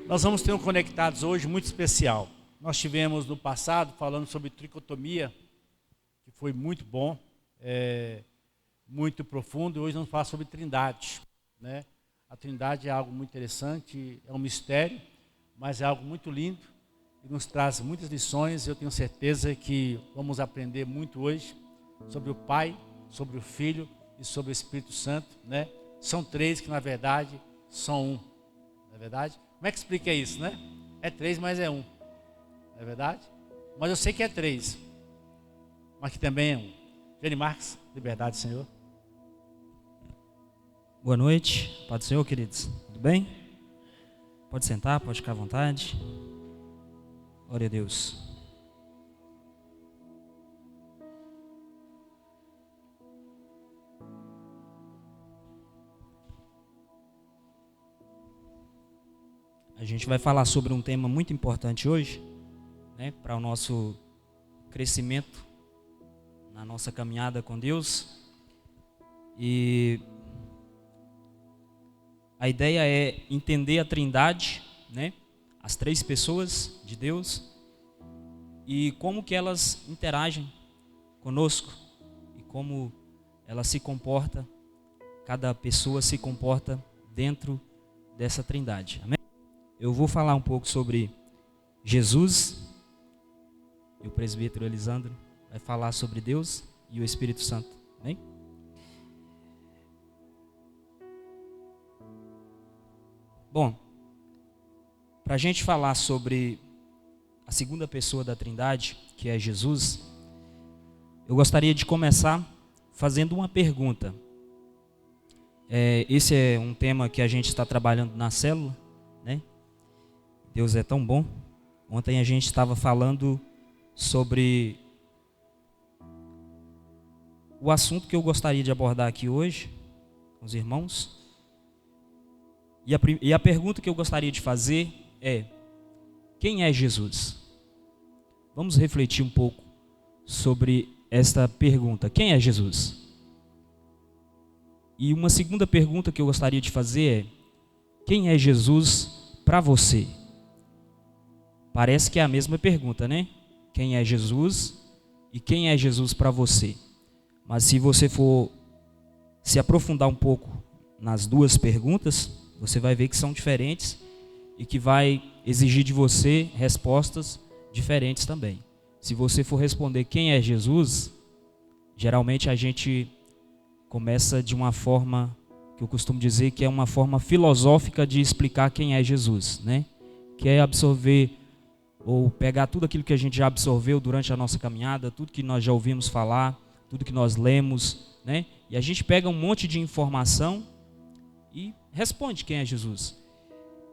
Nós vamos ter um Conectados hoje muito especial. Nós tivemos no passado falando sobre tricotomia, que foi muito bom, muito profundo. Hoje vamos falar sobre Trindade, né? A Trindade é algo muito interessante, é um mistério, mas é algo muito lindo e nos traz muitas lições. Eu tenho certeza que vamos aprender muito hoje sobre o Pai, sobre o Filho e sobre o Espírito Santo, né? São três que na verdade são um, não é verdade? Como é que explica isso, né? É três, mas é um, não é verdade? Mas eu sei que é três, mas que também é um. Jenny Marques, liberdade, Senhor. Boa noite, paz do Senhor, queridos. Tudo bem? Pode sentar, pode ficar à vontade. Glória a Deus. A gente vai falar sobre um tema muito importante hoje, né, para o nosso crescimento na nossa caminhada com Deus. E a ideia é entender a Trindade, né, as três pessoas de Deus e como que elas interagem conosco e como ela se comporta, cada pessoa se comporta dentro dessa Trindade. Amém? Eu vou falar um pouco sobre Jesus, e o presbítero Elisandro vai falar sobre Deus e o Espírito Santo. Amém? Bom, para a gente falar sobre a segunda pessoa da Trindade, que é Jesus, eu gostaria de começar fazendo uma pergunta. Esse é um tema que a gente está trabalhando na célula, né? Deus é tão bom. Ontem a gente estava falando sobre o assunto que eu gostaria de abordar aqui hoje com os irmãos. E a pergunta que eu gostaria de fazer é: quem é Jesus? Vamos refletir um pouco sobre esta pergunta. Quem é Jesus? E uma segunda pergunta que eu gostaria de fazer é: quem é Jesus para você? Parece que é a mesma pergunta, né? Quem é Jesus e quem é Jesus para você? Mas se você for se aprofundar um pouco nas duas perguntas, você vai ver que são diferentes e que vai exigir de você respostas diferentes também. Se você for responder quem é Jesus, geralmente a gente começa de uma forma que eu costumo dizer que é uma forma filosófica de explicar quem é Jesus, né? Que é absorver ou pegar tudo aquilo que a gente já absorveu durante a nossa caminhada, tudo que nós já ouvimos falar, tudo que nós lemos, né? E a gente pega um monte de informação e responde quem é Jesus.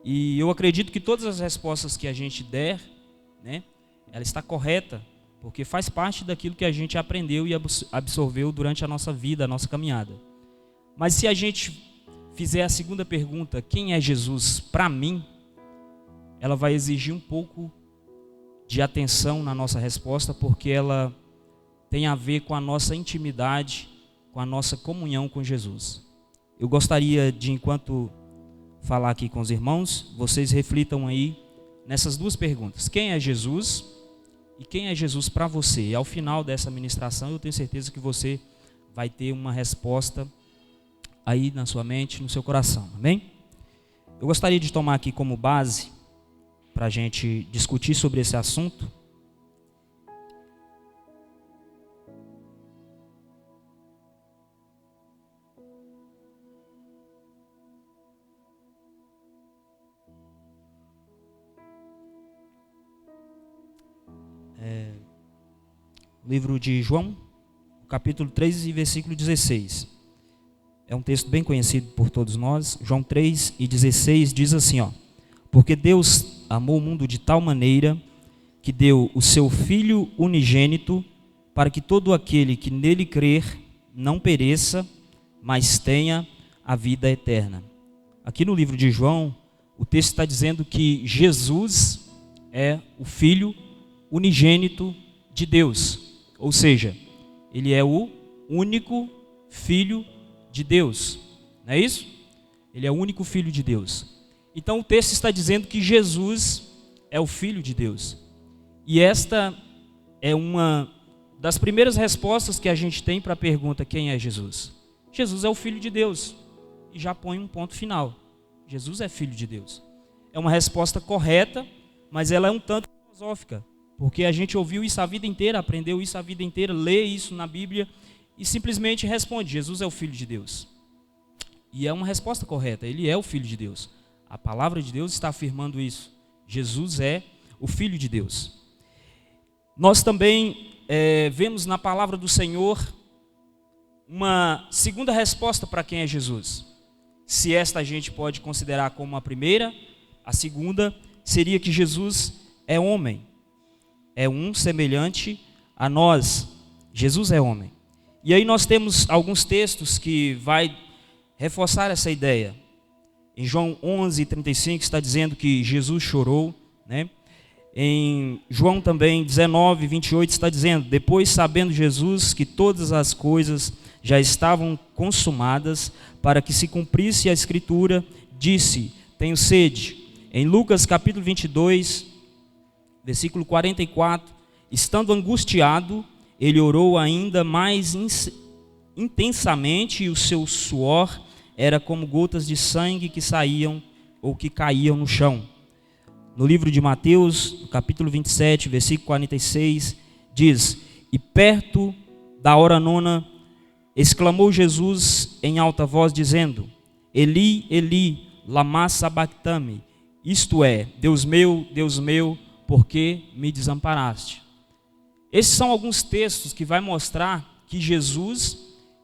E eu acredito que todas as respostas que a gente der, né, ela está correta, porque faz parte daquilo que a gente aprendeu e absorveu durante a nossa vida, a nossa caminhada. Mas se a gente fizer a segunda pergunta, quem é Jesus para mim, ela vai exigir um pouco de atenção na nossa resposta, porque ela tem a ver com a nossa intimidade, com a nossa comunhão com Jesus. Eu gostaria de, enquanto falar aqui com os irmãos, vocês reflitam aí nessas duas perguntas. Quem é Jesus e quem é Jesus para você? E ao final dessa ministração eu tenho certeza que você vai ter uma resposta aí na sua mente, no seu coração. Amém? Eu gostaria de tomar aqui como base para a gente discutir sobre esse assunto o livro de João, capítulo 3 e versículo 16. É um texto bem conhecido por todos nós. João 3 e 16 diz assim, ó: porque Deus amou o mundo de tal maneira que deu o seu Filho unigênito para que todo aquele que nele crer não pereça, mas tenha a vida eterna. Aqui no livro de João, o texto está dizendo que Jesus é o Filho unigênito de Deus. Ou seja, ele é o único Filho de Deus. Não é isso? Ele é o único Filho de Deus. Então o texto está dizendo que Jesus é o Filho de Deus. E esta é uma das primeiras respostas que a gente tem para a pergunta: quem é Jesus? Jesus é o Filho de Deus. E já põe um ponto final. Jesus é Filho de Deus. É uma resposta correta, mas ela é um tanto filosófica, porque a gente ouviu isso a vida inteira, aprendeu isso a vida inteira, lê isso na Bíblia e simplesmente responde: Jesus é o Filho de Deus. E é uma resposta correta, ele é o Filho de Deus. A palavra de Deus está afirmando isso. Jesus é o Filho de Deus. Nós também vemos na palavra do Senhor uma segunda resposta para quem é Jesus. Se esta a gente pode considerar como a primeira, a segunda seria que Jesus é homem. É um semelhante a nós. Jesus é homem. E aí nós temos alguns textos que vai reforçar essa ideia. Em João 11:35 está dizendo que Jesus chorou, né? Em João também 19:28 está dizendo: depois, sabendo Jesus que todas as coisas já estavam consumadas, para que se cumprisse a Escritura, disse: tenho sede. Em Lucas capítulo 22, versículo 44, estando angustiado, ele orou ainda mais intensamente, e o seu suor era como gotas de sangue que saíam ou que caíam no chão. No livro de Mateus, no capítulo 27, versículo 46, diz: e perto da hora nona, exclamou Jesus em alta voz, dizendo: Eli, Eli, lama sabachthani, isto é, Deus meu, por que me desamparaste? Esses são alguns textos que vai mostrar que Jesus,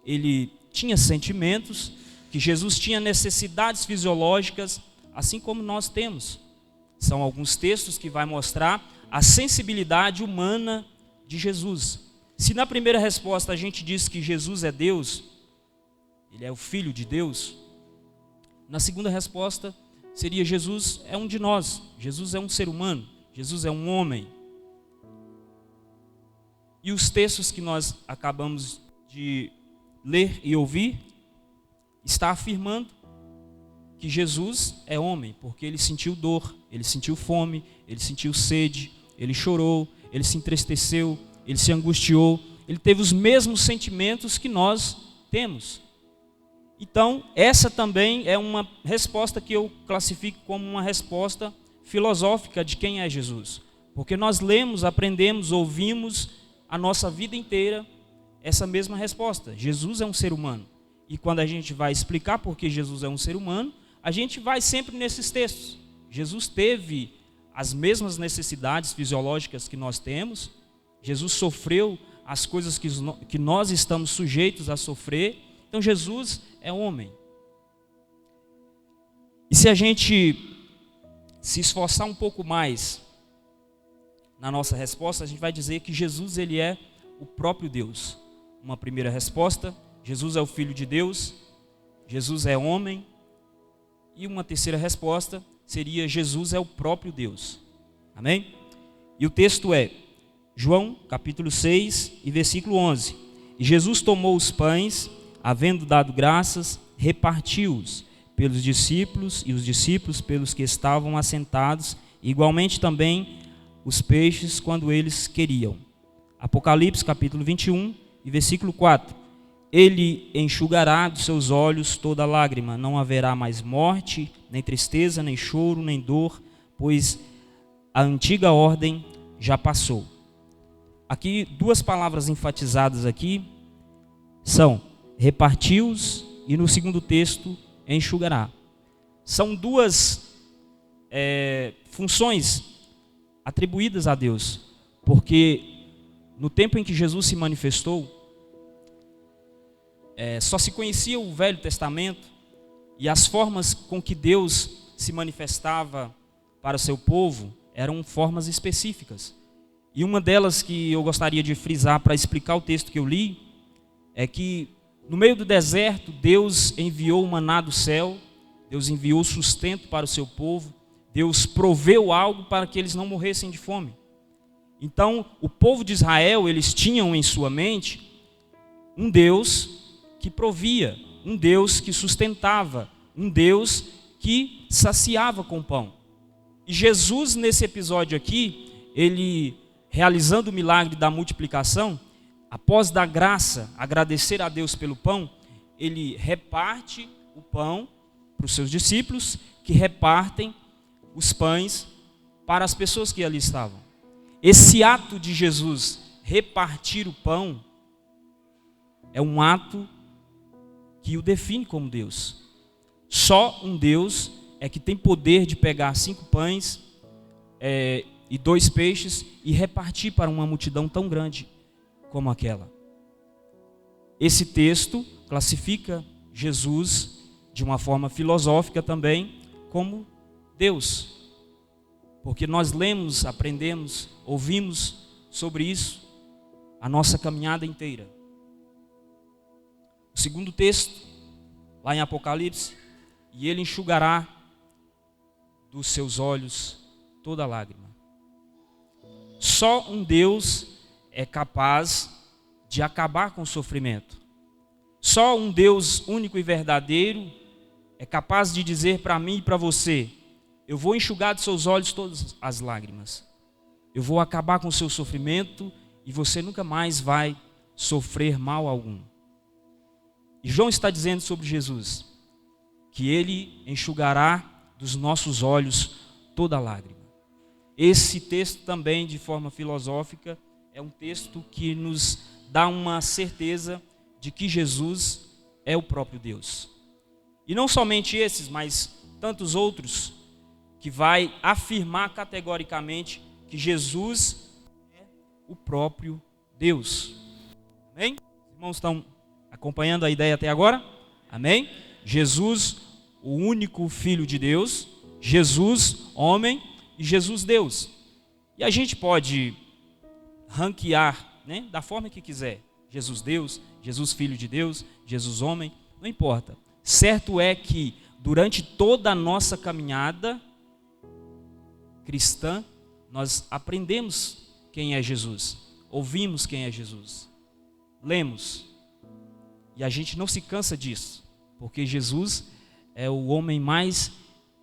ele tinha sentimentos, que Jesus tinha necessidades fisiológicas, assim como nós temos. São alguns textos que vai mostrar a sensibilidade humana de Jesus. Se na primeira resposta a gente diz que Jesus é Deus, ele é o Filho de Deus, na segunda resposta seria: Jesus é um de nós, Jesus é um ser humano, Jesus é um homem. E os textos que nós acabamos de ler e ouvir está afirmando que Jesus é homem, porque ele sentiu dor, ele sentiu fome, ele sentiu sede, ele chorou, ele se entristeceu, ele se angustiou, ele teve os mesmos sentimentos que nós temos. Então, essa também é uma resposta que eu classifico como uma resposta filosófica de quem é Jesus. Porque nós lemos, aprendemos, ouvimos a nossa vida inteira essa mesma resposta: Jesus é um ser humano. E quando a gente vai explicar por que Jesus é um ser humano, a gente vai sempre nesses textos. Jesus teve as mesmas necessidades fisiológicas que nós temos. Jesus sofreu as coisas que nós estamos sujeitos a sofrer. Então Jesus é homem. E se a gente se esforçar um pouco mais na nossa resposta, a gente vai dizer que Jesus, ele é o próprio Deus. Uma primeira resposta: Jesus é o Filho de Deus, Jesus é homem. E uma terceira resposta seria: Jesus é o próprio Deus. Amém? E o texto é João capítulo 6 e versículo 11. E Jesus tomou os pães, havendo dado graças, repartiu-os pelos discípulos, e os discípulos pelos que estavam assentados, e igualmente também os peixes quando eles queriam. Apocalipse capítulo 21 e versículo 4. Ele enxugará dos seus olhos toda lágrima, não haverá mais morte, nem tristeza, nem choro, nem dor, pois a antiga ordem já passou. Aqui, duas palavras enfatizadas aqui são repartiu-os e no segundo texto, enxugará. São duas funções atribuídas a Deus, porque no tempo em que Jesus se manifestou, só se conhecia o Velho Testamento e as formas com que Deus se manifestava para o seu povo eram formas específicas. E uma delas que eu gostaria de frisar para explicar o texto que eu li é que no meio do deserto Deus enviou o maná do céu, Deus enviou sustento para o seu povo, Deus proveu algo para que eles não morressem de fome. Então o povo de Israel, eles tinham em sua mente um Deus que provia, um Deus que sustentava, um Deus que saciava com pão. E Jesus, nesse episódio aqui, ele realizando o milagre da multiplicação, após dar graça, agradecer a Deus pelo pão, ele reparte o pão para os seus discípulos, que repartem os pães para as pessoas que ali estavam. Esse ato de Jesus repartir o pão é um ato que o define como Deus. Só um Deus é que tem poder de pegar 5 pães e 2 peixes e repartir para uma multidão tão grande como aquela. Esse texto classifica Jesus de uma forma filosófica também como Deus. Porque nós lemos, aprendemos, ouvimos sobre isso a nossa caminhada inteira. O segundo texto, lá em Apocalipse, e ele enxugará dos seus olhos toda lágrima. Só um Deus é capaz de acabar com o sofrimento. Só um Deus único e verdadeiro é capaz de dizer para mim e para você: eu vou enxugar dos seus olhos todas as lágrimas. Eu vou acabar com o seu sofrimento e você nunca mais vai sofrer mal algum. E João está dizendo sobre Jesus que ele enxugará dos nossos olhos toda lágrima. Esse texto também, de forma filosófica, é um texto que nos dá uma certeza de que Jesus é o próprio Deus. E não somente esses, mas tantos outros, que vai afirmar categoricamente que Jesus é o próprio Deus. Amém? Os irmãos estão acompanhando a ideia até agora? Amém? Jesus, o único Filho de Deus, Jesus, homem, e Jesus, Deus. E a gente pode ranquear, né, da forma que quiser. Jesus Deus, Jesus Filho de Deus, Jesus homem, não importa. Certo é que durante toda a nossa caminhada cristã, nós aprendemos quem é Jesus, ouvimos quem é Jesus, lemos, e a gente não se cansa disso, porque Jesus é o homem mais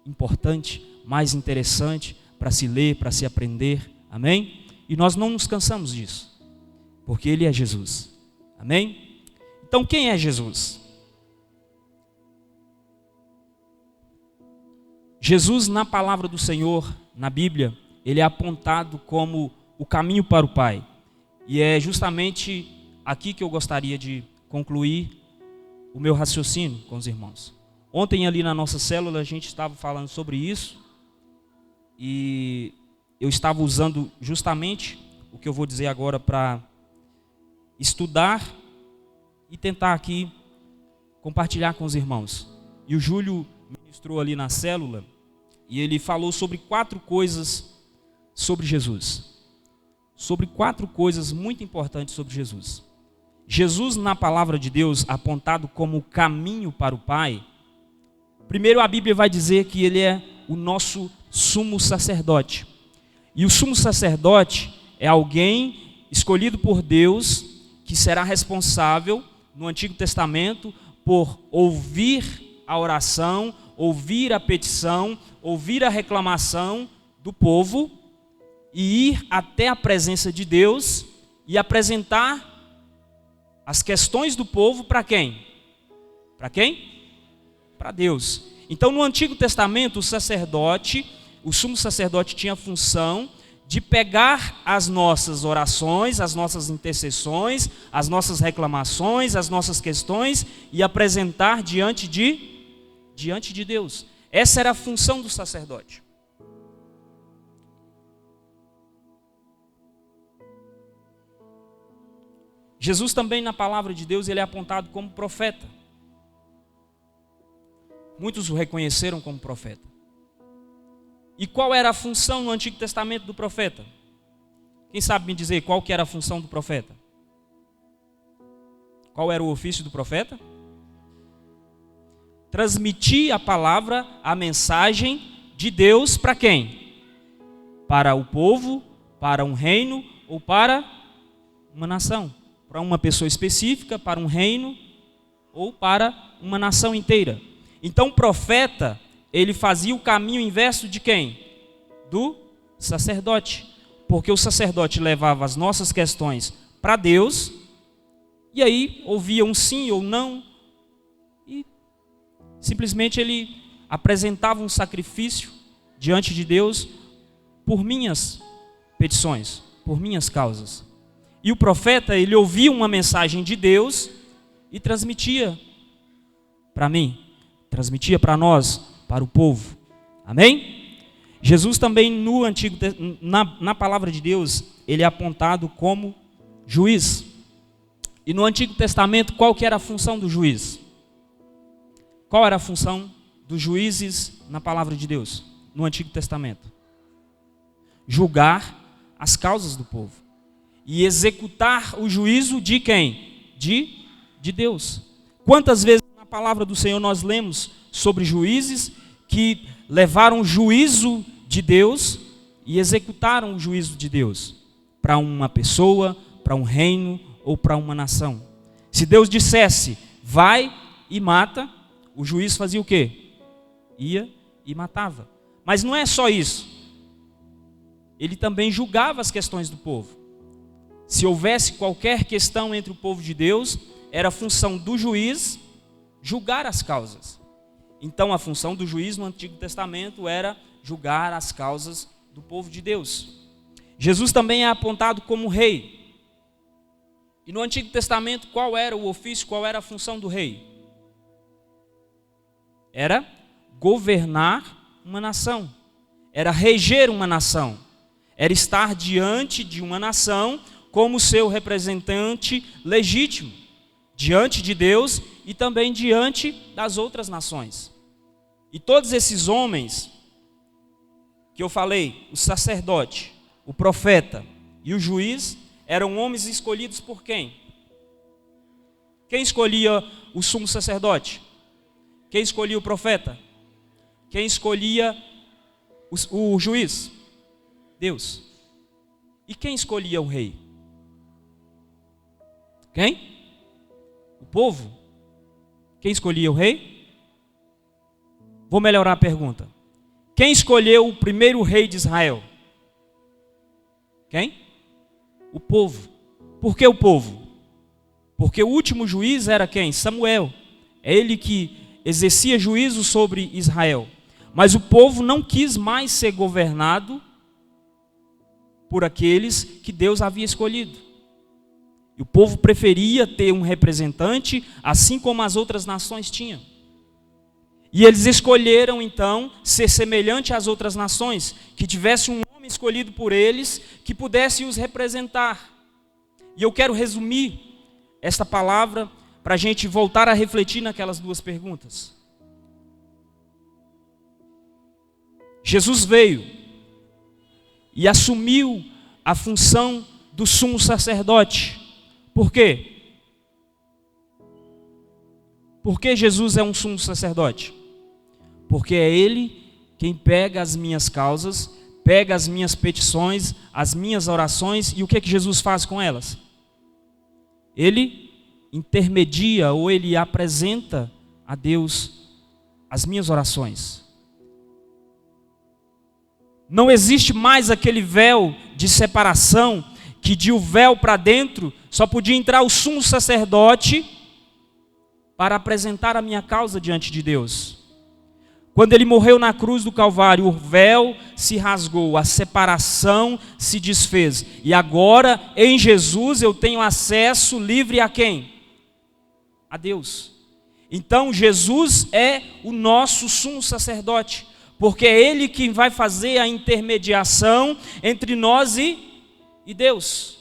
importante, mais interessante para se ler, para se aprender, amém? E nós não nos cansamos disso, porque Ele é Jesus, amém? Então quem é Jesus? Jesus, na palavra do Senhor, na Bíblia, ele é apontado como o caminho para o Pai. E é justamente aqui que eu gostaria de concluir o meu raciocínio com os irmãos. Ontem ali na nossa célula a gente estava falando sobre isso e eu estava usando justamente o que eu vou dizer agora para estudar e tentar aqui compartilhar com os irmãos. E o Júlio ministrou ali na célula e ele falou sobre 4 coisas sobre Jesus. Sobre 4 coisas muito importantes sobre Jesus. Jesus, na palavra de Deus, apontado como o caminho para o Pai. Primeiro a Bíblia vai dizer que ele é o nosso sumo sacerdote. E o sumo sacerdote é alguém escolhido por Deus que será responsável no Antigo Testamento por ouvir a oração, ouvir a petição, ouvir a reclamação do povo e ir até a presença de Deus e apresentar as questões do povo para quem? Para quem? Para Deus. Então, no Antigo Testamento, o sumo sacerdote tinha a função de pegar as nossas orações, as nossas intercessões, as nossas reclamações, as nossas questões e apresentar diante de Deus. Essa era a função do sacerdote. Jesus também, na palavra de Deus, ele é apontado como profeta. Muitos o reconheceram como profeta. E qual era a função no Antigo Testamento do profeta? Quem sabe me dizer qual que era a função do profeta? Qual era o ofício do profeta? Transmitir a palavra, a mensagem de Deus para quem? Para o povo, para um reino ou para uma nação? Para uma pessoa específica, para um reino ou para uma nação inteira. Então o profeta ele fazia o caminho inverso de quem? Do sacerdote. Porque o sacerdote levava as nossas questões para Deus, e aí ouvia um sim ou não, e simplesmente ele apresentava um sacrifício diante de Deus por minhas petições, por minhas causas. E o profeta, ele ouvia uma mensagem de Deus e transmitia para mim, transmitia para nós, para o povo. Amém? Jesus também no Antigo, na palavra de Deus, ele é apontado como juiz. E no Antigo Testamento, qual que era a função do juiz? Qual era a função dos juízes na palavra de Deus, no Antigo Testamento? Julgar as causas do povo e executar o juízo de quem? De Deus. Quantas vezes na palavra do Senhor nós lemos sobre juízes que levaram o juízo de Deus e executaram o juízo de Deus para uma pessoa, para um reino ou para uma nação? Se Deus dissesse, vai e mata, o juiz fazia o quê? Ia e matava. Mas não é só isso. Ele também julgava as questões do povo. Se houvesse qualquer questão entre o povo de Deus, era função do juiz julgar as causas. Então a função do juiz no Antigo Testamento era julgar as causas do povo de Deus. Jesus também é apontado como rei. E no Antigo Testamento, qual era o ofício, qual era a função do rei? Era governar uma nação, era reger uma nação, era estar diante de uma nação como seu representante legítimo, diante de Deus e também diante das outras nações. E todos esses homens que eu falei, o sacerdote, o profeta e o juiz, eram homens escolhidos por quem? Quem escolhia o sumo sacerdote? Quem escolhia o profeta? Quem escolhia o juiz? Deus. E quem escolhia o rei? Quem? O povo. Quem escolhia o rei? Vou melhorar a pergunta. Quem escolheu o primeiro rei de Israel? Quem? O povo. Por que o povo? Porque o último juiz era quem? Samuel. É ele que exercia juízo sobre Israel. Mas o povo não quis mais ser governado por aqueles que Deus havia escolhido. E o povo preferia ter um representante, assim como as outras nações tinham. E eles escolheram então ser semelhante às outras nações, que tivesse um homem escolhido por eles, que pudesse os representar. E eu quero resumir esta palavra para a gente voltar a refletir naquelas duas perguntas. Jesus veio e assumiu a função do sumo sacerdote. Por quê? Por que Jesus é um sumo sacerdote? Porque é Ele quem pega as minhas causas, pega as minhas petições, as minhas orações, e o que é que Jesus faz com elas? Ele intermedia ou Ele apresenta a Deus as minhas orações. Não existe mais aquele véu de separação, que de o véu para dentro só podia entrar o sumo sacerdote para apresentar a minha causa diante de Deus. Quando ele morreu na cruz do Calvário, o véu se rasgou, a separação se desfez. E agora, em Jesus, eu tenho acesso livre a quem? A Deus. Então, Jesus é o nosso sumo sacerdote, porque é Ele quem vai fazer a intermediação entre nós e Deus.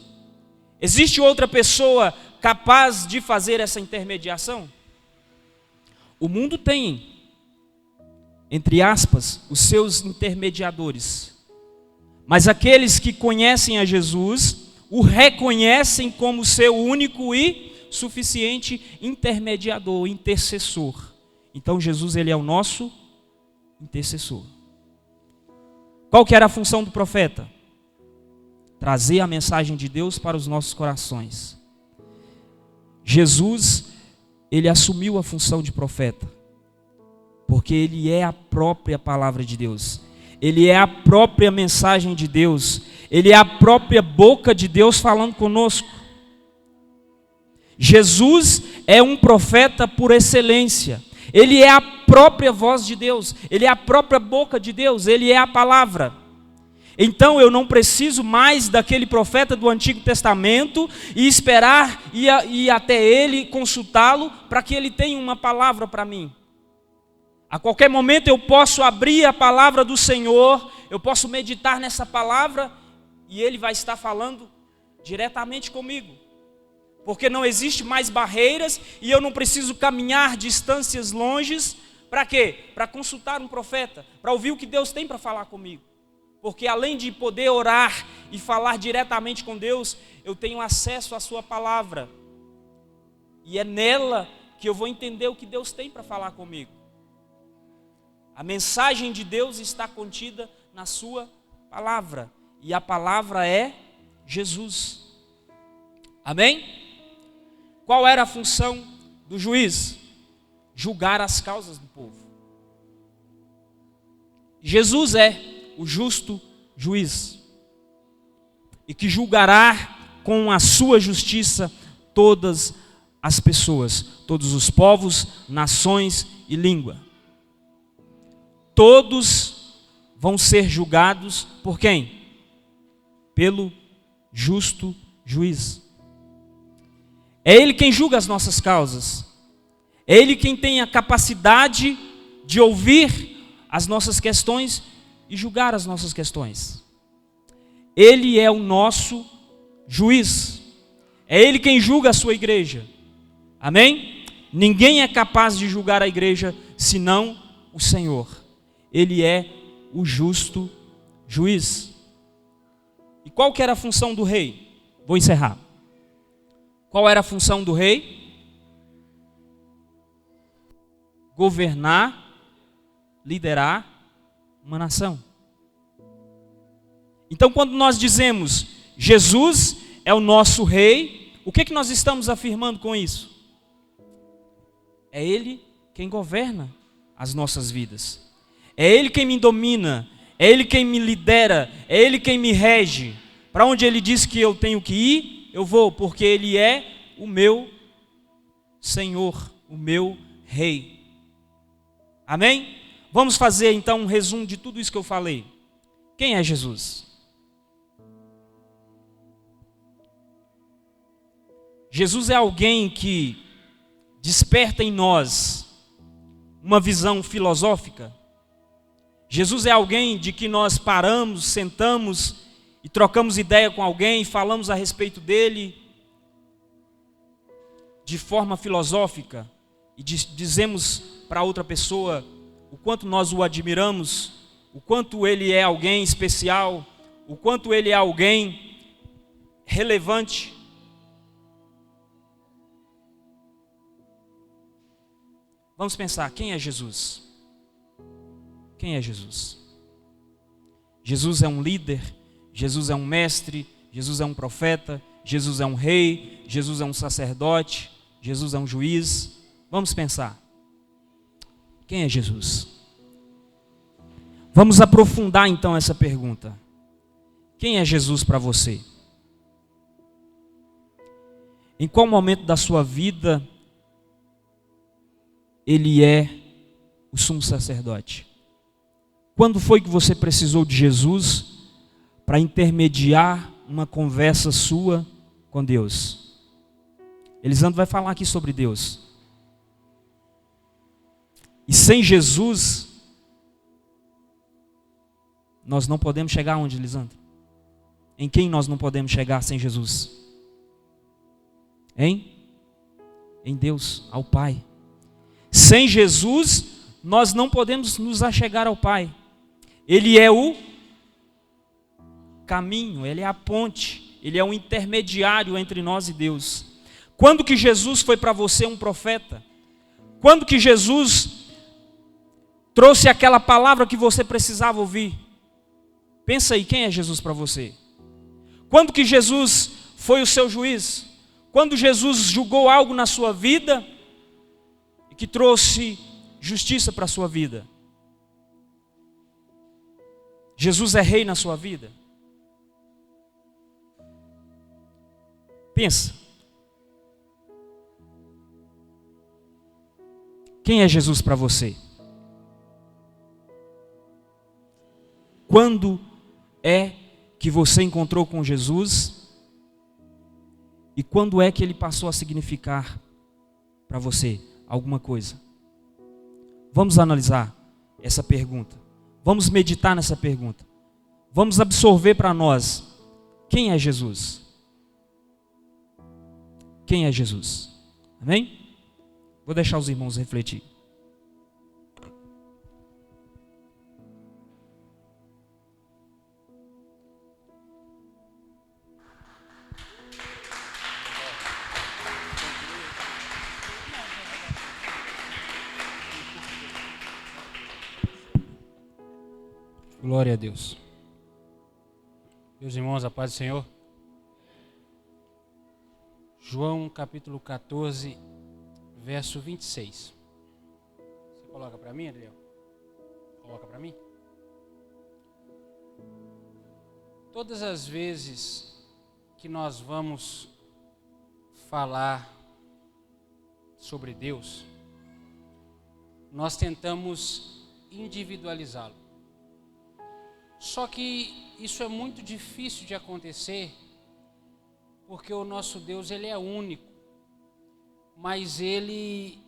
Existe outra pessoa capaz de fazer essa intermediação? O mundo tem, entre aspas, os seus intermediadores. Mas aqueles que conhecem a Jesus, o reconhecem como seu único e suficiente intermediador, intercessor. Então Jesus, ele é o nosso intercessor. Qual que era a função do profeta? Trazer a mensagem de Deus para os nossos corações. Jesus, ele assumiu a função de profeta, porque Ele é a própria palavra de Deus. Ele é a própria mensagem de Deus. Ele é a própria boca de Deus falando conosco. Jesus é um profeta por excelência. Ele é a própria voz de Deus. Ele é a própria boca de Deus. Ele é a palavra. Então eu não preciso mais daquele profeta do Antigo Testamento e esperar ir até ele, consultá-lo, para que ele tenha uma palavra para mim. A qualquer momento eu posso abrir a palavra do Senhor, eu posso meditar nessa palavra e Ele vai estar falando diretamente comigo. Porque não existe mais barreiras e eu não preciso caminhar distâncias longes. Para quê? Para consultar um profeta, para ouvir o que Deus tem para falar comigo. Porque além de poder orar e falar diretamente com Deus, eu tenho acesso à sua palavra. E é nela que eu vou entender o que Deus tem para falar comigo. A mensagem de Deus está contida na sua palavra. E a palavra é Jesus. Amém? Qual era a função do juiz? Julgar as causas do povo. Jesus é o justo juiz. E que julgará com a sua justiça todas as pessoas, todos os povos, nações e língua. Todos vão ser julgados por quem? Pelo justo juiz. É Ele quem julga as nossas causas. É Ele quem tem a capacidade de ouvir as nossas questões e julgar as nossas questões. Ele é o nosso juiz. É Ele quem julga a sua igreja. Amém? Ninguém é capaz de julgar a igreja senão o Senhor. Ele é o justo juiz. E qual que era a função do rei? Vou encerrar. Qual era a função do rei? Governar, liderar uma nação. Então, quando nós dizemos Jesus é o nosso rei, o que nós estamos afirmando com isso? É Ele quem governa as nossas vidas. É Ele quem me domina, é Ele quem me lidera, é Ele quem me rege. Para onde Ele diz que eu tenho que ir, eu vou, porque Ele é o meu Senhor, o meu Rei. Amém? Vamos fazer então um resumo de tudo isso que eu falei. Quem é Jesus? Jesus é alguém que desperta em nós uma visão filosófica. Jesus é alguém de que nós paramos, sentamos e trocamos ideia com alguém, falamos a respeito dele de forma filosófica e dizemos para outra pessoa o quanto nós o admiramos, o quanto ele é alguém especial, o quanto ele é alguém relevante. Vamos pensar, quem é Jesus? Quem é Jesus? Jesus é um líder, Jesus é um mestre, Jesus é um profeta, Jesus é um rei, Jesus é um sacerdote, Jesus é um juiz. Vamos pensar. Quem é Jesus? Vamos aprofundar então essa pergunta. Quem é Jesus para você? Em qual momento da sua vida Ele é o sumo sacerdote? Quando foi que você precisou de Jesus para intermediar uma conversa sua com Deus? Elisandro vai falar aqui sobre Deus. E sem Jesus, nós não podemos chegar onde, Elisandro? Em quem nós não podemos chegar sem Jesus? Em Deus, ao Pai. Sem Jesus, nós não podemos nos achegar ao Pai. Ele é o caminho, Ele é a ponte, Ele é o intermediário entre nós e Deus. Quando que Jesus foi para você um profeta? Quando que Jesus trouxe aquela palavra que você precisava ouvir? Pensa aí, quem é Jesus para você? Quando que Jesus foi o seu juiz? Quando Jesus julgou algo na sua vida e que trouxe justiça para a sua vida? Jesus é rei na sua vida? Pensa. Quem é Jesus para você? Quando é que você encontrou com Jesus? E quando é que ele passou a significar para você alguma coisa? Vamos analisar essa pergunta. Vamos meditar nessa pergunta. Vamos absorver para nós. Quem é Jesus? Quem é Jesus? Amém? Vou deixar os irmãos refletir. Glória a Deus. Meus irmãos, a paz do Senhor. João capítulo 14, verso 26. Você coloca para mim, Adriel? Coloca para mim. Todas as vezes que nós vamos falar sobre Deus, nós tentamos individualizá-lo. Só que isso é muito difícil de acontecer, porque o nosso Deus, ele é único, mas ele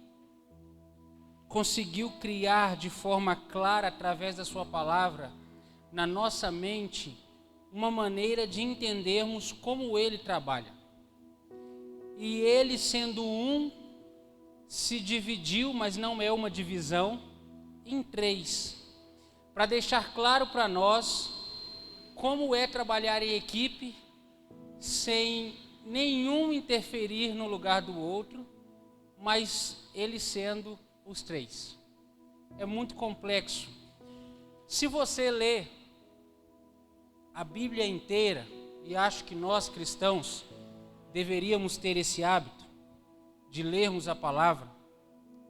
conseguiu criar de forma clara, através da sua palavra, na nossa mente, uma maneira de entendermos como ele trabalha. E ele, sendo um, se dividiu, mas não é uma divisão, em três, para deixar claro para nós como é trabalhar em equipe, sem nenhum interferir no lugar do outro, mas eles sendo os três. É muito complexo. Se você ler a Bíblia inteira, e acho que nós cristãos deveríamos ter esse hábito de lermos a palavra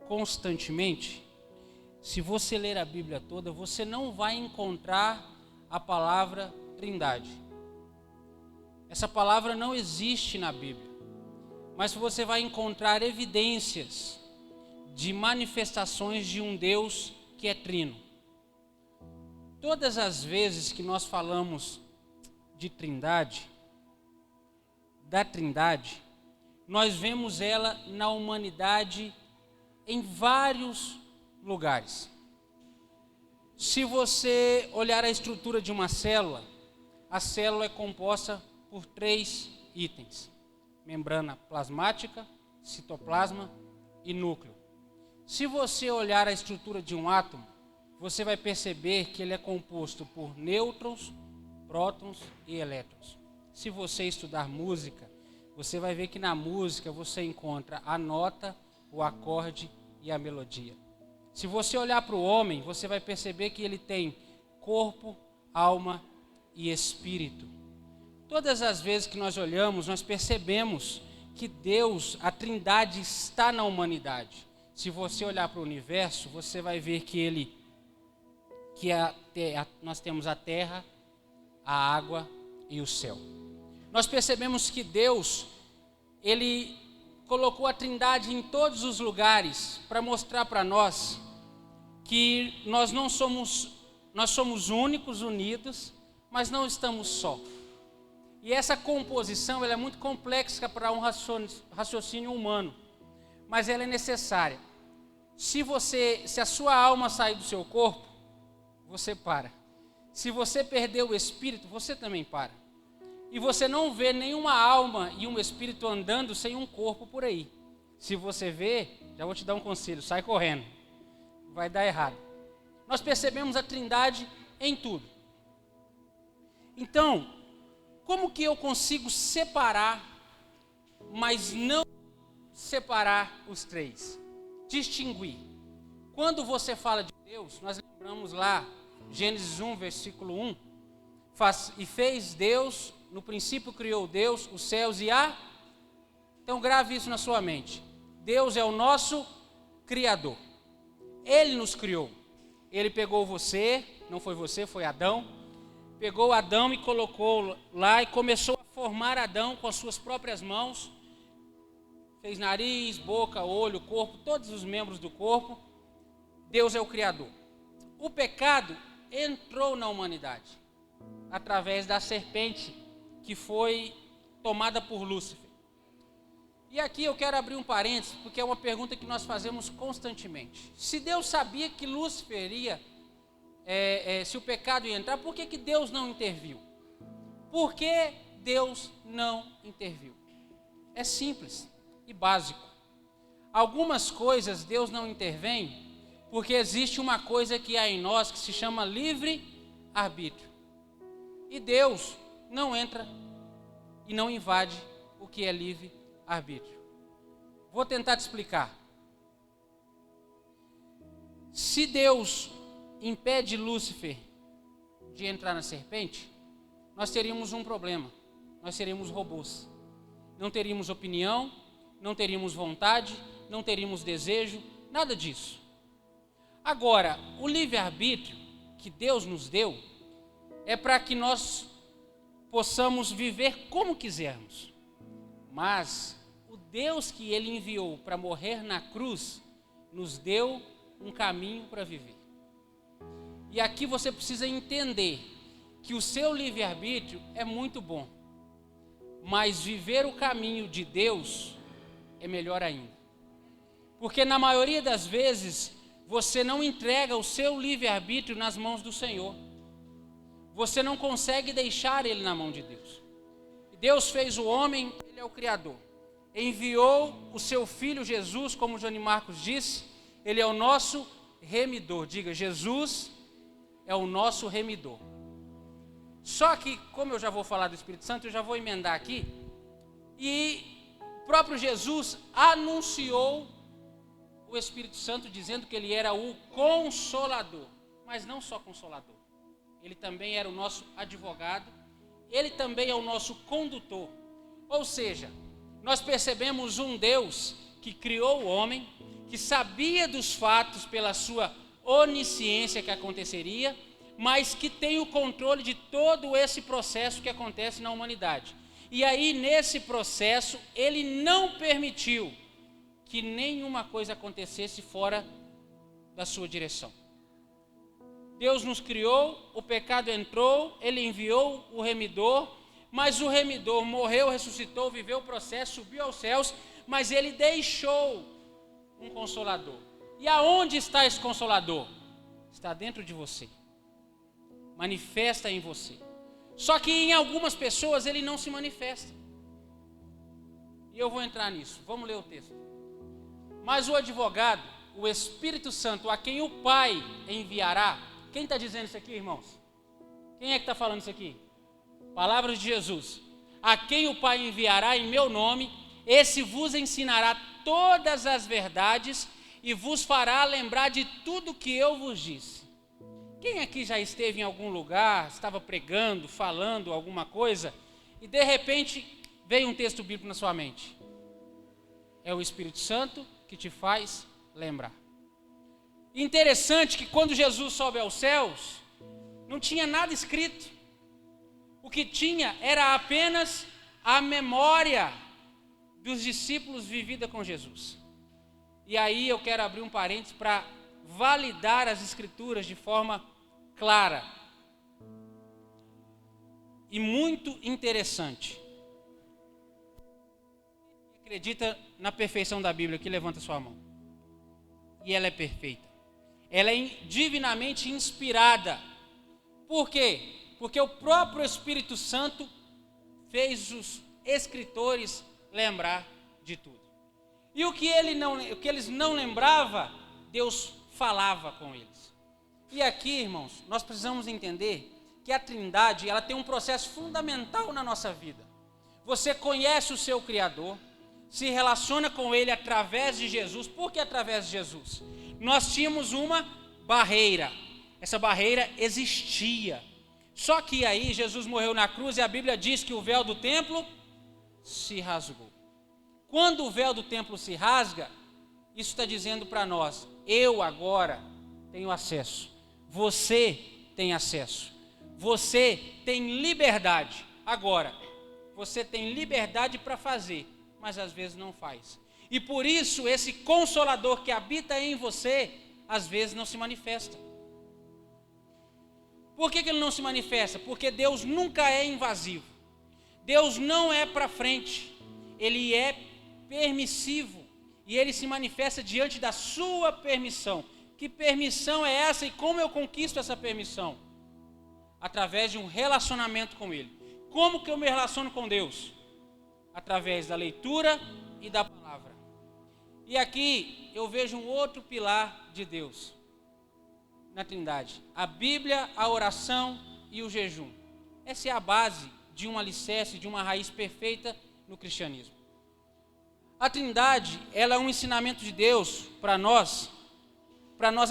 constantemente, se você ler a Bíblia toda, você não vai encontrar a palavra Trindade. Essa palavra não existe na Bíblia, mas você vai encontrar evidências de manifestações de um Deus que é trino. Todas as vezes que nós falamos de Trindade, da Trindade, nós vemos ela na humanidade em vários lugares. Se você olhar a estrutura de uma célula, a célula é composta por 3 itens: membrana plasmática, citoplasma e núcleo. Se você olhar a estrutura de um átomo, você vai perceber que ele é composto por nêutrons, prótons e elétrons. Se você estudar música, você vai ver que na música você encontra a nota, o acorde e a melodia. Se você olhar para o homem, você vai perceber que ele tem corpo, alma e espírito. Todas as vezes que nós olhamos, nós percebemos que Deus, a Trindade, está na humanidade. Se você olhar para o universo, você vai ver que nós temos a terra, a água e o céu. Nós percebemos que Deus, ele colocou a Trindade em todos os lugares para mostrar para nós que nós somos únicos, unidos, mas não estamos só. E essa composição ela é muito complexa para um raciocínio humano, mas ela é necessária. Se a sua alma sair do seu corpo, você para. Se você perder o espírito, você também para. E você não vê nenhuma alma e um espírito andando sem um corpo por aí. Se você vê, já vou te dar um conselho, sai correndo. Vai dar errado. Nós percebemos a Trindade em tudo. Então, como que eu consigo separar, mas não separar os três? Distinguir. Quando você fala de Deus, nós lembramos lá, Gênesis 1, versículo 1, e fez Deus, no princípio criou Deus, os céus e a... Então grave isso na sua mente. Deus é o nosso Criador. Ele nos criou. Ele pegou você, não foi você, foi Adão. Pegou Adão e colocou lá e começou a formar Adão com as suas próprias mãos. Fez nariz, boca, olho, corpo, todos os membros do corpo. Deus é o Criador. O pecado entrou na humanidade através da serpente que foi tomada por Lúcifer. E aqui eu quero abrir um parênteses, porque é uma pergunta que nós fazemos constantemente. Se Deus sabia que Lúcifer iria, se o pecado ia entrar, por que Deus não interviu? Por que Deus não interviu? É simples e básico. Algumas coisas Deus não intervém porque existe uma coisa que há em nós que se chama livre-arbítrio. E Deus não entra e não invade o que é livre-arbítrio. Vou tentar te explicar. Se Deus impede Lúcifer de entrar na serpente, nós teríamos um problema. Nós seríamos robôs. Não teríamos opinião, não teríamos vontade, não teríamos desejo, nada disso. Agora, o livre-arbítrio que Deus nos deu é para que nós possamos viver como quisermos. Mas o Deus que Ele enviou para morrer na cruz nos deu um caminho para viver. E aqui você precisa entender que o seu livre-arbítrio é muito bom, mas viver o caminho de Deus é melhor ainda. Porque na maioria das vezes você não entrega o seu livre-arbítrio nas mãos do Senhor. Você não consegue deixar ele na mão de Deus. Deus fez o homem, ele é o Criador. Enviou o seu Filho Jesus, como o Johnny Marcos disse, ele é o nosso remidor. Diga, Jesus é o nosso remidor. Só que, como eu já vou falar do Espírito Santo, eu já vou emendar aqui. E o próprio Jesus anunciou o Espírito Santo dizendo que ele era o Consolador. Mas não só Consolador. Ele também era o nosso advogado. Ele também é o nosso condutor. Ou seja, nós percebemos um Deus que criou o homem, que sabia dos fatos pela sua onisciência que aconteceria, mas que tem o controle de todo esse processo que acontece na humanidade. E aí, nesse processo, ele não permitiu que nenhuma coisa acontecesse fora da sua direção. Deus nos criou, o pecado entrou, ele enviou o remidor, mas o remidor morreu, ressuscitou, viveu o processo, subiu aos céus, mas ele deixou um consolador. E aonde está esse consolador? Está dentro de você. Manifesta em você. Só que em algumas pessoas ele não se manifesta. E eu vou entrar nisso. Vamos ler o texto. Mas o advogado, o Espírito Santo, a quem o Pai enviará. Quem está dizendo isso aqui, irmãos? Quem é que está falando isso aqui? Palavras de Jesus. A quem o Pai enviará em meu nome, esse vos ensinará todas as verdades e vos fará lembrar de tudo que eu vos disse. Quem aqui já esteve em algum lugar, estava pregando, falando alguma coisa, e de repente veio um texto bíblico na sua mente? É o Espírito Santo que te faz lembrar. Interessante que quando Jesus sobe aos céus, não tinha nada escrito. O que tinha era apenas a memória dos discípulos vivida com Jesus. E aí eu quero abrir um parênteses para validar as escrituras de forma clara e muito interessante. Quem acredita na perfeição da Bíblia, que levanta sua mão. E ela é perfeita. Ela é divinamente inspirada. Por quê? Porque o próprio Espírito Santo fez os escritores lembrar de tudo. E o que eles não lembravam, Deus falava com eles. E aqui, irmãos, nós precisamos entender que a Trindade, ela tem um processo fundamental na nossa vida. Você conhece o seu Criador, se relaciona com Ele através de Jesus. Por que através de Jesus? Nós tínhamos uma barreira. Essa barreira existia. Só que aí Jesus morreu na cruz e a Bíblia diz que o véu do templo se rasgou. Quando o véu do templo se rasga, isso está dizendo para nós: eu agora tenho acesso, você tem acesso, você tem liberdade. Agora, você tem liberdade para fazer, mas às vezes não faz. E por isso esse Consolador que habita em você, às vezes não se manifesta. Por que ele não se manifesta? Porque Deus nunca é invasivo. Deus não é para frente. Ele é permissivo. E ele se manifesta diante da sua permissão. Que permissão é essa e como eu conquisto essa permissão? Através de um relacionamento com Ele. Como que eu me relaciono com Deus? Através da leitura e da palavra. E aqui eu vejo um outro pilar de Deus na Trindade: a Bíblia, a oração e o jejum. Essa é a base de um alicerce, de uma raiz perfeita no cristianismo. A Trindade, ela é um ensinamento de Deus para nós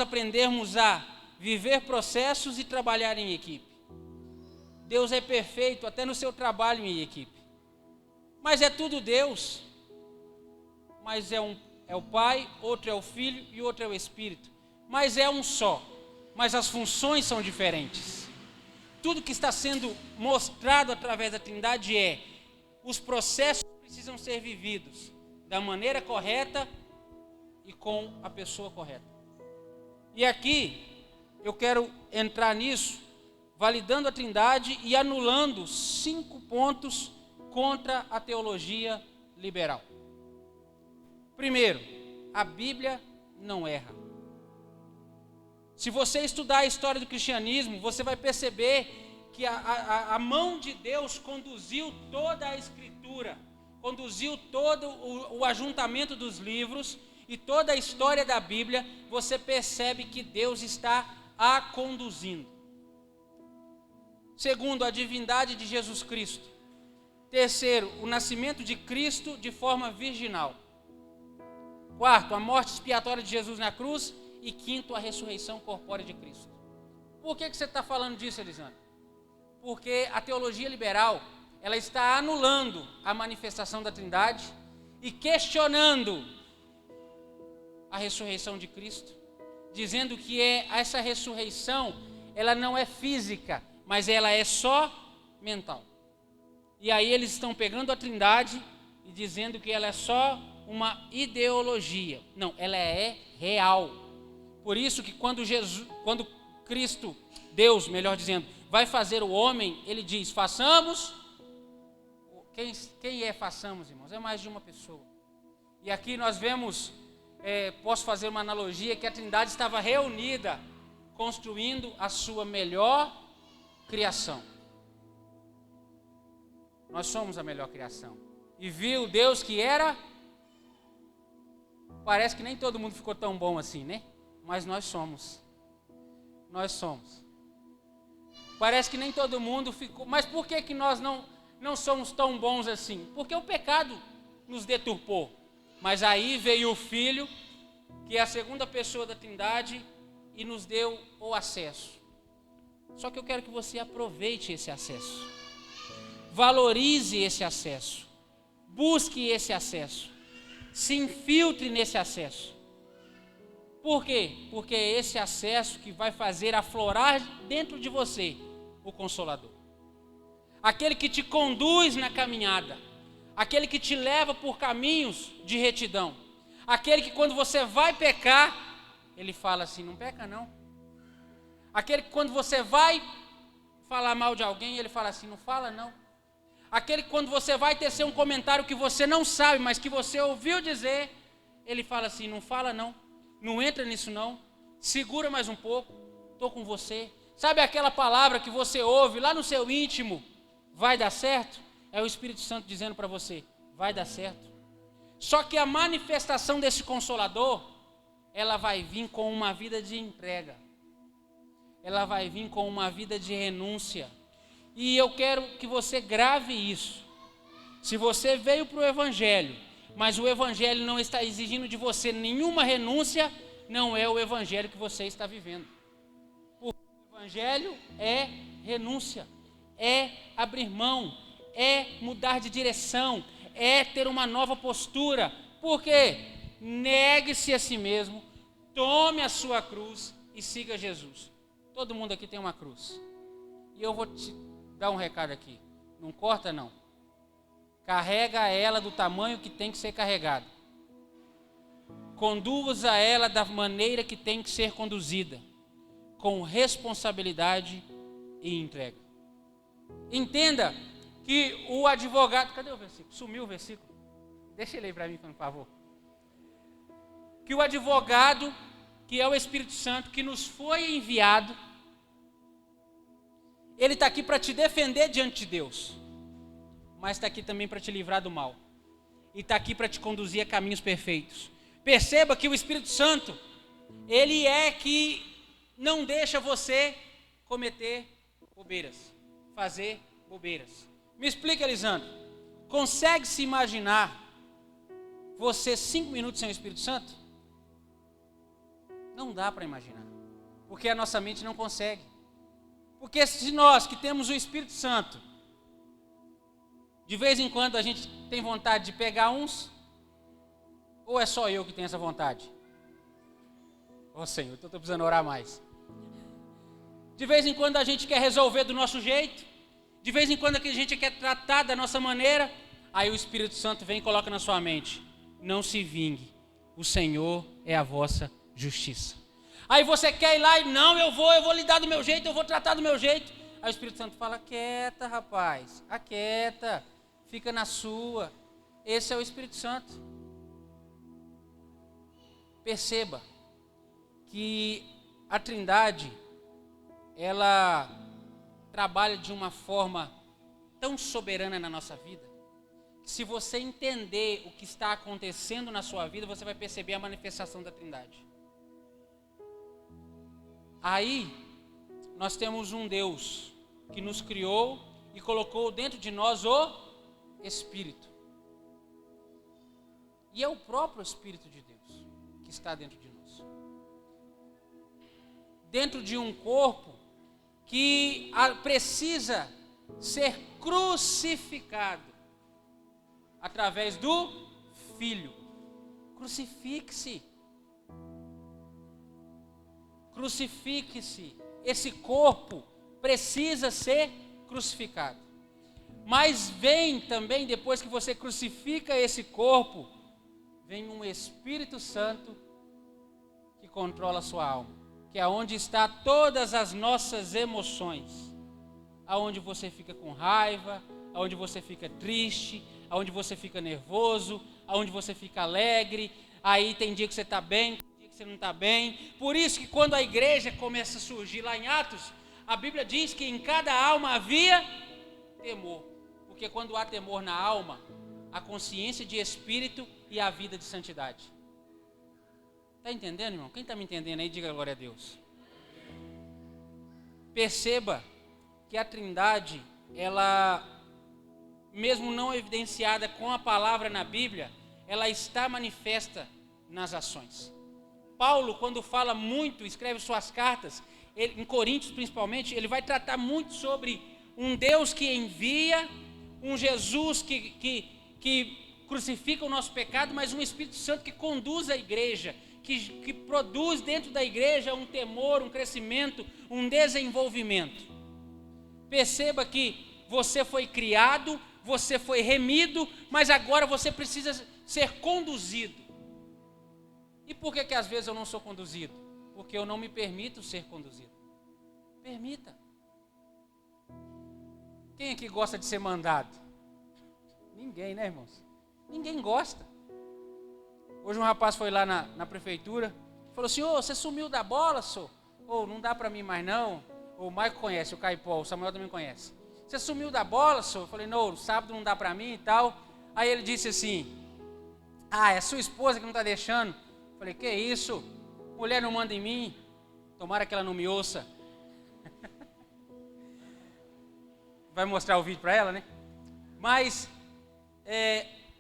aprendermos a viver processos e trabalhar em equipe. Deus é perfeito até no seu trabalho em equipe. Mas é tudo Deus. Mas é o Pai, outro é o Filho e outro é o Espírito. Mas é um só. Mas as funções são diferentes. Tudo que está sendo mostrado através da Trindade os processos precisam ser vividos da maneira correta e com a pessoa correta. E aqui eu quero entrar nisso, validando a Trindade e anulando 5 pontos contra a teologia liberal. Primeiro, a Bíblia não erra. Se você estudar a história do cristianismo, você vai perceber que a mão de Deus conduziu toda a Escritura, conduziu todo o ajuntamento dos livros e toda a história da Bíblia. Você percebe que Deus está a conduzindo. Segundo, a divindade de Jesus Cristo. Terceiro, o nascimento de Cristo de forma virginal. Quarto, a morte expiatória de Jesus na cruz. E quinto, a ressurreição corpórea de Cristo. Por que você está falando disso, Elisandro? Porque a teologia liberal, ela está anulando a manifestação da Trindade e questionando a ressurreição de Cristo, dizendo que essa ressurreição, ela não é física, mas ela é só mental. E aí eles estão pegando a Trindade e dizendo que ela é só uma ideologia. Não, ela é real. Por isso que quando Cristo, Deus, melhor dizendo, vai fazer o homem, ele diz: façamos. Quem é façamos, irmãos? É mais de uma pessoa. E aqui nós vemos, posso fazer uma analogia, que a Trindade estava reunida, construindo a sua melhor criação. Nós somos a melhor criação. E viu Deus que era... Parece que nem todo mundo ficou tão bom assim, né? Mas nós somos. Nós somos. Parece que nem todo mundo ficou... Mas por que nós não somos tão bons assim? Porque o pecado nos deturpou. Mas aí veio o Filho, que é a segunda pessoa da Trindade, e nos deu o acesso. Só que eu quero que você aproveite esse acesso. Valorize esse acesso. Busque esse acesso. Se infiltre nesse acesso. Por quê? Porque é esse acesso que vai fazer aflorar dentro de você o Consolador. Aquele que te conduz na caminhada. Aquele que te leva por caminhos de retidão. Aquele que quando você vai pecar, ele fala assim: não peca não. Aquele que quando você vai falar mal de alguém, ele fala assim: não fala não. Aquele que quando você vai tecer um comentário que você não sabe, mas que você ouviu dizer, ele fala assim: não fala não. Não entra nisso não, segura mais um pouco, estou com você. Sabe aquela palavra que você ouve lá no seu íntimo, vai dar certo? É o Espírito Santo dizendo para você, vai dar certo. Só que a manifestação desse Consolador, ela vai vir com uma vida de entrega. Ela vai vir com uma vida de renúncia. E eu quero que você grave isso. Se você veio para o Evangelho, mas o Evangelho não está exigindo de você nenhuma renúncia, não é o Evangelho que você está vivendo. Porque o Evangelho é renúncia, é abrir mão, é mudar de direção, é ter uma nova postura. Por quê? negue-se a si mesmo, tome a sua cruz e siga Jesus. Todo mundo aqui tem uma cruz. E eu vou te dar um recado aqui. Não corta, não. Carrega ela do tamanho que tem que ser carregada. Conduza ela da maneira que tem que ser conduzida, com responsabilidade e entrega. Entenda que o advogado... Cadê o versículo? Sumiu o versículo. Deixa ele aí para mim, por favor. Que o advogado, que é o Espírito Santo, que nos foi enviado, ele está aqui para te defender diante de Deus, mas está aqui também para te livrar do mal. E está aqui para te conduzir a caminhos perfeitos. Perceba que o Espírito Santo, ele é que não deixa você cometer bobeiras, fazer bobeiras. Me explica, Elisandro, consegue se imaginar você 5 minutos sem o Espírito Santo? Não dá para imaginar, porque a nossa mente não consegue. Porque se nós que temos o Espírito Santo, de vez em quando a gente tem vontade de pegar uns, ou é só eu que tenho essa vontade? Ô Senhor, eu estou precisando orar mais. De vez em quando a gente quer resolver do nosso jeito, de vez em quando a gente quer tratar da nossa maneira, aí o Espírito Santo vem e coloca na sua mente: não se vingue, o Senhor é a vossa justiça. Aí você quer ir lá e não, eu vou lidar do meu jeito, eu vou tratar do meu jeito. Aí o Espírito Santo fala: quieta, rapaz, aquieta, fica na sua. Esse é o Espírito Santo. Perceba que a Trindade, ela trabalha de uma forma tão soberana na nossa vida, que se você entender o que está acontecendo na sua vida, você vai perceber a manifestação da Trindade. Aí, nós temos um Deus que nos criou e colocou dentro de nós o Espírito. E é o próprio Espírito de Deus que está dentro de nós. Dentro de um corpo que precisa ser crucificado através do Filho. Crucifique-se. Crucifique-se. Esse corpo precisa ser crucificado. Mas vem também, depois que você crucifica esse corpo, vem um Espírito Santo que controla a sua alma, que é onde está todas as nossas emoções. Aonde você fica com raiva, aonde você fica triste, aonde você fica nervoso, aonde você fica alegre. Aí tem dia que você está bem, tem dia que você não está bem. Por isso que quando a igreja começa a surgir lá em Atos, a Bíblia diz que em cada alma havia temor. Porque quando há temor na alma, a consciência de espírito e a vida de santidade. Está entendendo, irmão? Quem está me entendendo aí, diga glória a Deus. Perceba que a Trindade, ela, mesmo não evidenciada com a palavra na Bíblia, ela está manifesta nas ações. Paulo, quando fala muito, escreve suas cartas, em Coríntios principalmente, ele vai tratar muito sobre um Deus que envia, um Jesus que crucifica o nosso pecado, mas um Espírito Santo que conduz a igreja, que produz dentro da igreja um temor, um crescimento, um desenvolvimento. Perceba que você foi criado, você foi remido, mas agora você precisa ser conduzido. E por que às vezes eu não sou conduzido? Porque eu não me permito ser conduzido. Permita. Quem aqui gosta de ser mandado? Ninguém, né, irmãos? Ninguém gosta. Hoje um rapaz foi lá na prefeitura, falou assim: ô, você sumiu da bola, senhor? Ô, não dá para mim mais não. O Maico conhece, o Caipó, o Samuel também conhece. Você sumiu da bola, senhor? Eu falei: não, sábado não dá para mim e tal. Aí ele disse assim: ah, é sua esposa que não está deixando. Eu falei: que isso? Mulher não manda em mim. Tomara que ela não me ouça. Vai mostrar o vídeo para ela, né? Mas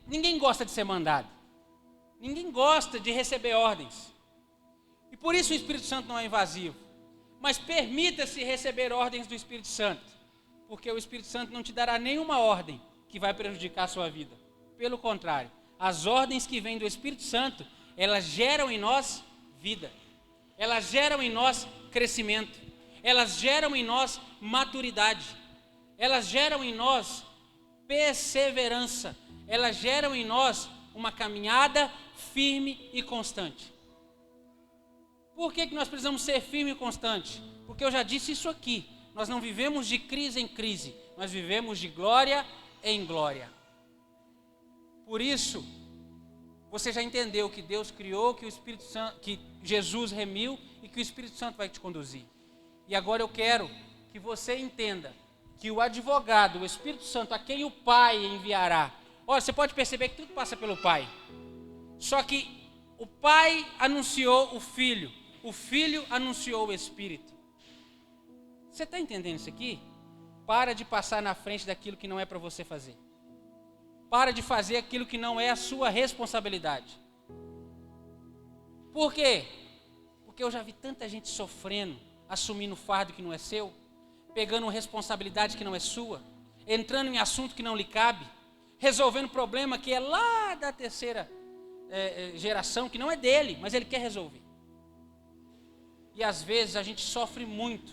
ninguém gosta de ser mandado. Ninguém gosta de receber ordens. E por isso o Espírito Santo não é invasivo. Mas permita-se receber ordens do Espírito Santo, porque o Espírito Santo não te dará nenhuma ordem que vai prejudicar a sua vida. Pelo contrário, as ordens que vêm do Espírito Santo, elas geram em nós vida, elas geram em nós crescimento, elas geram em nós maturidade, elas geram em nós perseverança, elas geram em nós uma caminhada firme e constante. Por que nós precisamos ser firme e constante? Porque eu já disse isso aqui, nós não vivemos de crise em crise, nós vivemos de glória em glória. Por isso, você já entendeu que Deus criou, que o Espírito Santo, que Jesus remiu e que o Espírito Santo vai te conduzir. E agora eu quero que você entenda que o advogado, o Espírito Santo, a quem o Pai enviará. Olha, você pode perceber que tudo passa pelo Pai. Só que o Pai anunciou o Filho anunciou o Espírito. Você está entendendo isso aqui? Para de passar na frente daquilo que não é para você fazer. Para de fazer aquilo que não é a sua responsabilidade. Por quê? Porque eu já vi tanta gente sofrendo, assumindo fardo que não é seu, pegando responsabilidade que não é sua, entrando em assunto que não lhe cabe, resolvendo problema que é lá da terceira geração, que não é dele, mas ele quer resolver. E às vezes a gente sofre muito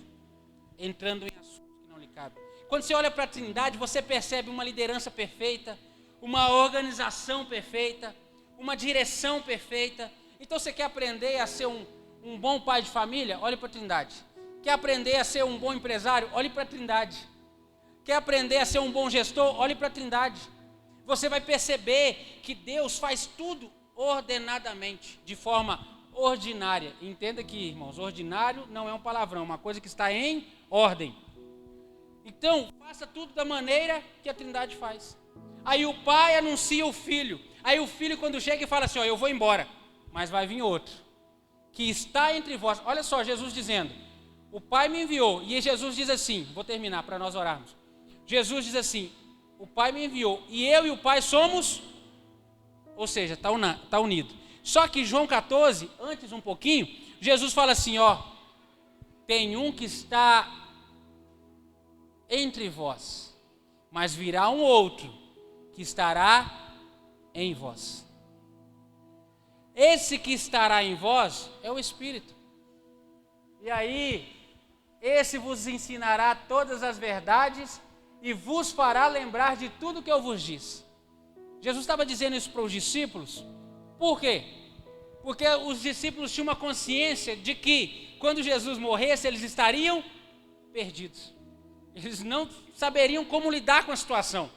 entrando em assuntos que não lhe cabem. Quando você olha para a Trindade, você percebe uma liderança perfeita, uma organização perfeita, uma direção perfeita. Então você quer aprender a ser um bom pai de família? Olhe para a Trindade. Quer aprender a ser um bom empresário? Olhe para a Trindade. Quer aprender a ser um bom gestor? Olhe para a Trindade. Você vai perceber que Deus faz tudo ordenadamente, de forma ordinária. Entenda que, irmãos, ordinário não é um palavrão, é uma coisa que está em ordem. Então, faça tudo da maneira que a Trindade faz. Aí o Pai anuncia o Filho. Aí o Filho, quando chega e fala assim, ó, eu vou embora, mas vai vir outro, que está entre vós. Olha só, Jesus dizendo, o Pai me enviou. E Jesus diz assim, vou terminar para nós orarmos. Jesus diz assim, o Pai me enviou, e eu e o Pai somos, ou seja, está unido. Só que João 14, antes um pouquinho, Jesus fala assim, ó, tem um que está entre vós, mas virá um outro que estará em vós. Esse que estará em vós é o Espírito. E aí, esse vos ensinará todas as verdades e vos fará lembrar de tudo que eu vos disse. Jesus estava dizendo isso para os discípulos. Por quê? Porque os discípulos tinham uma consciência de que quando Jesus morresse, eles estariam perdidos. Eles não saberiam como lidar com a situação.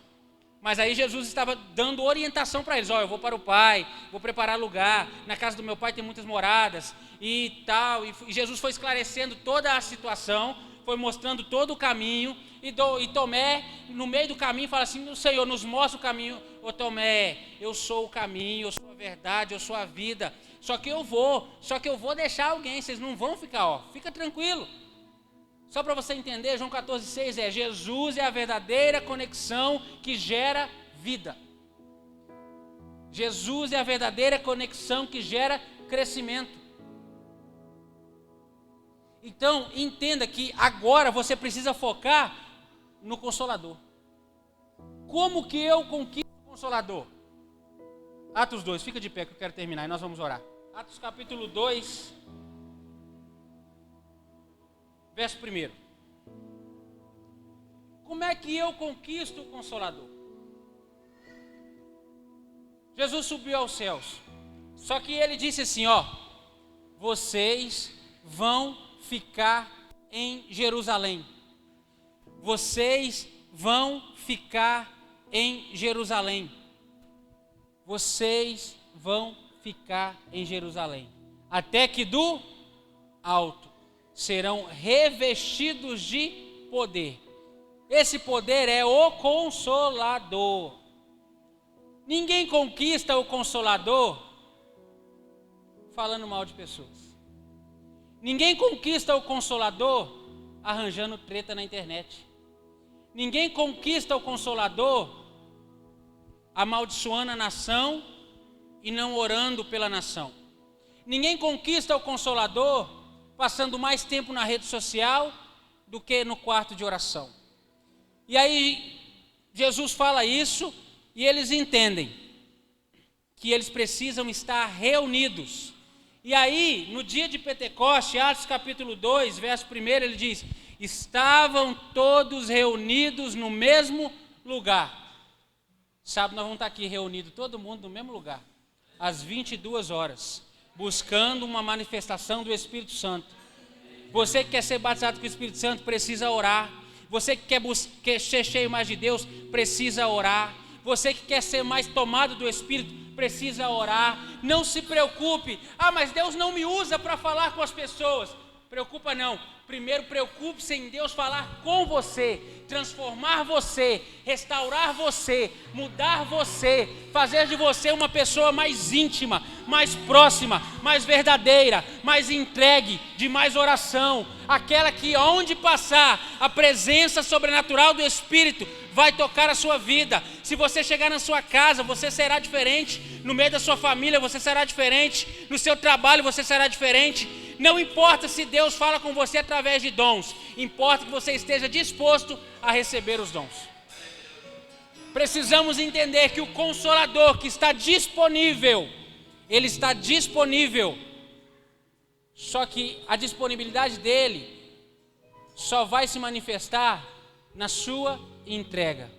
Mas aí Jesus estava dando orientação para eles. Ó, eu vou para o Pai, vou preparar lugar. Na casa do meu Pai tem muitas moradas e tal. E Jesus foi esclarecendo toda a situação, foi mostrando todo o caminho. E Tomé, no meio do caminho, fala assim, o Senhor nos mostra o caminho. Ô Tomé, eu sou o caminho, eu sou a verdade, eu sou a vida. Só que eu vou deixar alguém, vocês não vão ficar, ó, fica tranquilo. Só para você entender, João 14,6 é, Jesus é a verdadeira conexão que gera vida. Jesus é a verdadeira conexão que gera crescimento. Então, entenda que agora você precisa focar no Consolador. Como que eu conquisto o Consolador? Atos 2, fica de pé que eu quero terminar e nós vamos orar. Atos capítulo 2, verso 1. Como é que eu conquisto o Consolador? Jesus subiu aos céus. Só que ele disse assim, ó, vocês vão ficar em Jerusalém. Vocês vão ficar em Jerusalém. Vocês vão ficar em Jerusalém. Até que do alto serão revestidos de poder. Esse poder é o Consolador. Ninguém conquista o Consolador falando mal de pessoas. Ninguém conquista o Consolador arranjando treta na internet. Ninguém conquista o Consolador amaldiçoando a nação e não orando pela nação. Ninguém conquista o Consolador passando mais tempo na rede social do que no quarto de oração. E aí Jesus fala isso e eles entendem que eles precisam estar reunidos. E aí, no dia de Pentecoste, Atos capítulo 2, verso 1, ele diz: estavam todos reunidos no mesmo lugar. Sábado nós vamos estar aqui reunidos, todo mundo no mesmo lugar, às 22 horas, buscando uma manifestação do Espírito Santo. Você que quer ser batizado com o Espírito Santo, precisa orar. Você que quer ser cheio mais de Deus, precisa orar. Você que quer ser mais tomado do Espírito, precisa orar. Não se preocupe. Mas Deus não me usa para falar com as pessoas. Preocupa não. Primeiro preocupe-se em Deus falar com você, transformar você, restaurar você, mudar você, fazer de você uma pessoa mais íntima, mais próxima, mais verdadeira, mais entregue, de mais oração, aquela que onde passar a presença sobrenatural do Espírito vai tocar a sua vida. Se você chegar na sua casa, você será diferente. No meio da sua família, você será diferente. No seu trabalho, você será diferente. Não importa se Deus fala com você através de dons, importa que você esteja disposto a receber os dons. Precisamos entender que o Consolador que está disponível, ele está disponível, só que a disponibilidade dele só vai se manifestar na sua entrega.